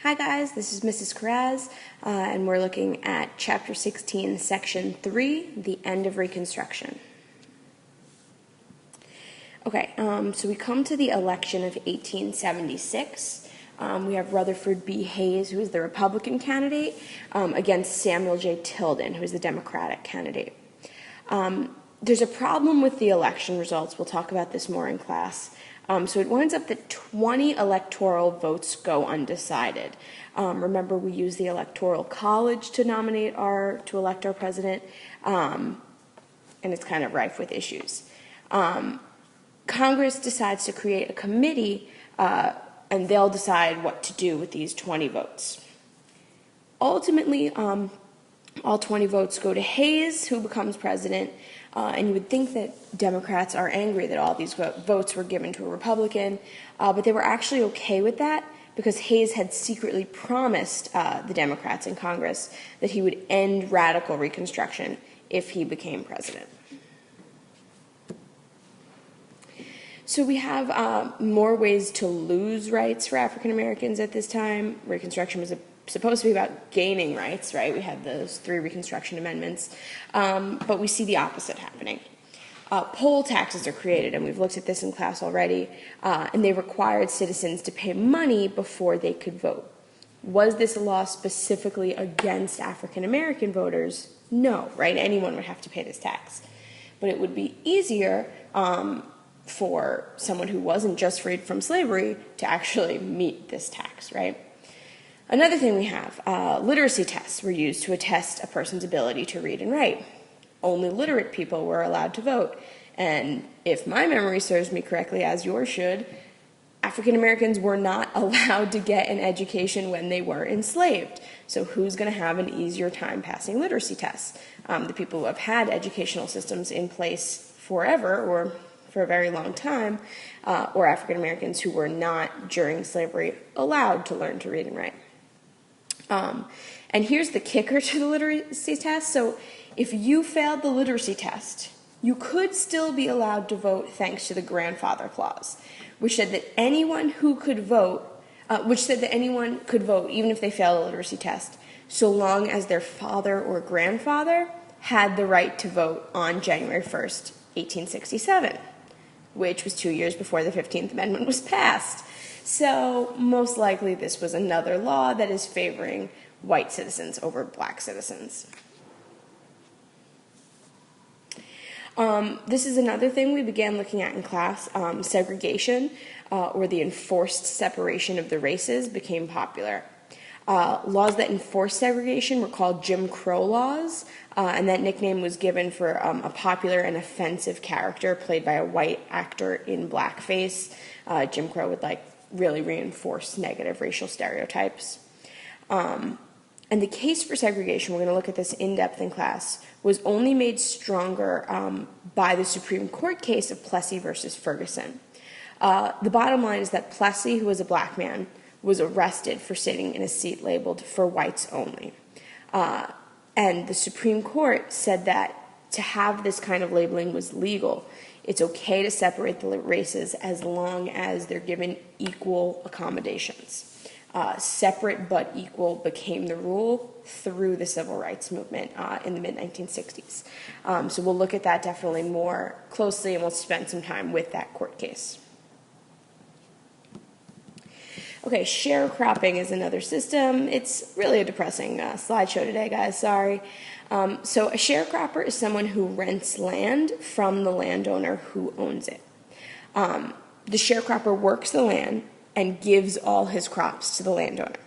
Hi guys, this is Mrs. Karaz, and we're looking at Chapter 16, Section 3, The End of Reconstruction. Okay, so we come to the election of 1876. We have Rutherford B. Hayes, who is the Republican candidate, against Samuel J. Tilden, who is the Democratic candidate. There's a problem with the election results. We'll talk about this more in class. So it winds up that 20 electoral votes go undecided. Remember, we use the Electoral College to elect our president, and it's kind of rife with issues. Congress decides to create a committee, and they'll decide what to do with these 20 votes. Ultimately, all 20 votes go to Hayes, who becomes president, and you would think that Democrats are angry that all these votes were given to a Republican, but they were actually okay with that because Hayes had secretly promised the Democrats in Congress that he would end radical Reconstruction if he became president. So we have more ways to lose rights for African Americans at this time. Reconstruction was supposed to be about gaining rights, right? We had those 3 Reconstruction amendments, but we see the opposite happening. Poll taxes are created, and we've looked at this in class already, and they required citizens to pay money before they could vote. Was this a law specifically against African American voters? No, right? Anyone would have to pay this tax. But it would be easier for someone who wasn't just freed from slavery to actually meet this tax, right? Another thing we have, literacy tests were used to attest a person's ability to read and write. Only literate people were allowed to vote. And if my memory serves me correctly, as yours should, African Americans were not allowed to get an education when they were enslaved. So who's going to have an easier time passing literacy tests? The people who have had educational systems in place forever or for a very long time, or African Americans who were not, during slavery, allowed to learn to read and write. And here's the kicker to the literacy test. So if you failed the literacy test, you could still be allowed to vote thanks to the grandfather clause, which said that anyone could vote even if they failed the literacy test, so long as their father or grandfather had the right to vote on January 1st, 1867, which was 2 years before the 15th Amendment was passed. So most likely this was another law that is favoring white citizens over black citizens. This is another thing we began looking at in class. Segregation, or the enforced separation of the races, became popular. Laws that enforced segregation were called Jim Crow laws, and that nickname was given for a popular and offensive character played by a white actor in blackface. Jim Crow would really reinforce negative racial stereotypes. And the case for segregation, we're going to look at this in depth in class, was only made stronger by the Supreme Court case of Plessy versus Ferguson. The bottom line is that Plessy, who was a black man, was arrested for sitting in a seat labeled for whites only. And the Supreme Court said that to have this kind of labeling was legal. It's okay to separate the races as long as they're given equal accommodations. Separate but equal became the rule through the civil rights movement in the mid-1960s. So we'll look at that definitely more closely, and we'll spend some time with that court case. Okay, sharecropping is another system. It's really a depressing slideshow today, guys. Sorry. So a sharecropper is someone who rents land from the landowner who owns it. The sharecropper works the land and gives all his crops to the landowner.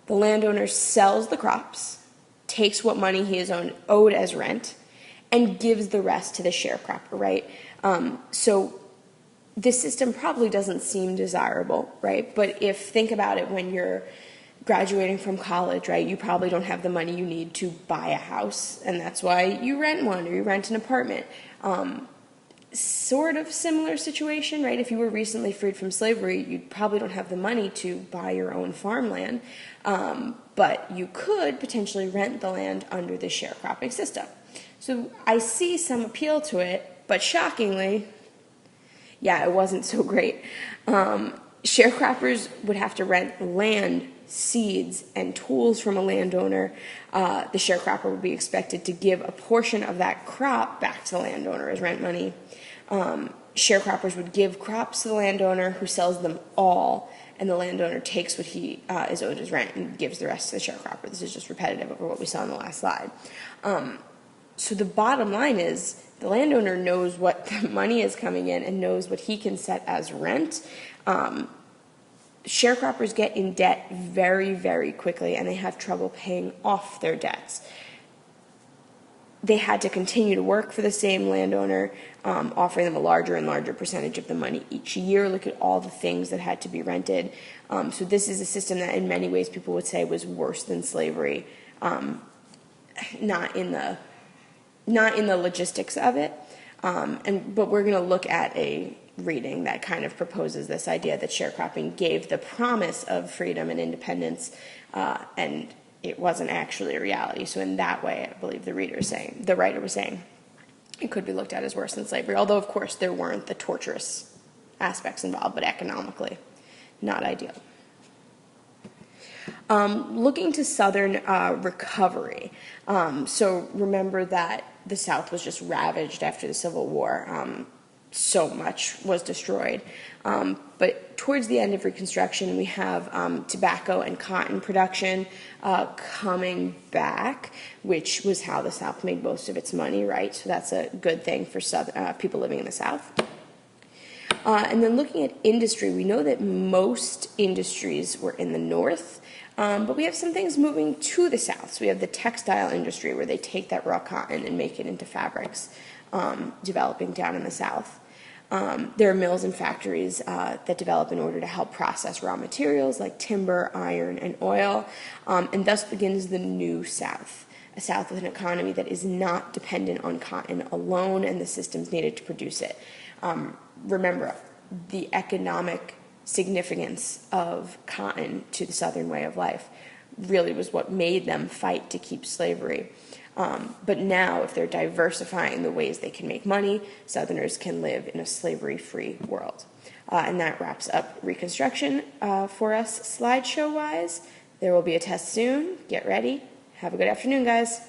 The landowner sells the crops, takes what money he is owed as rent, and gives the rest to the sharecropper, right? So this system probably doesn't seem desirable, right? But think about it, when you're graduating from college, right, you probably don't have the money you need to buy a house, and that's why you rent one or you rent an apartment. Sort of similar situation, right? If you were recently freed from slavery, you probably don't have the money to buy your own farmland, but you could potentially rent the land under the sharecropping system. So I see some appeal to it, but shockingly, yeah, it wasn't so great. Sharecroppers would have to rent land, seeds, and tools from a landowner. The sharecropper would be expected to give a portion of that crop back to the landowner as rent money. Sharecroppers would give crops to the landowner, who sells them all, and the landowner takes what he is owed as rent and gives the rest to the sharecropper. This is just repetitive over what we saw in the last slide. So the bottom line is the landowner knows what the money is coming in and knows what he can set as rent. Sharecroppers get in debt very, very quickly, and they have trouble paying off their debts. They had to continue to work for the same landowner, offering them a larger and larger percentage of the money each year. Look at all the things that had to be rented. So this is a system that in many ways people would say was worse than slavery, not in the logistics of it. But we're going to look at a reading that kind of proposes this idea that sharecropping gave the promise of freedom and independence, and it wasn't actually a reality. So in that way, I believe the writer was saying it could be looked at as worse than slavery, although of course there weren't the torturous aspects involved, but economically not ideal. Looking to Southern recovery. So remember that the South was just ravaged after the Civil War. So much was destroyed. But towards the end of Reconstruction, we have tobacco and cotton production coming back, which was how the South made most of its money, right? So that's a good thing for people living in the South. And then looking at industry, we know that most industries were in the North, but we have some things moving to the South. So we have the textile industry, where they take that raw cotton and make it into fabrics, developing down in the South. There are mills and factories that develop in order to help process raw materials like timber, iron, and oil, and thus begins the new South, a South with an economy that is not dependent on cotton alone and the systems needed to produce it. Remember, the economic significance of cotton to the Southern way of life really was what made them fight to keep slavery. But now, if they're diversifying the ways they can make money, Southerners can live in a slavery-free world. And that wraps up Reconstruction for us slideshow-wise. There will be a test soon. Get ready. Have a good afternoon, guys.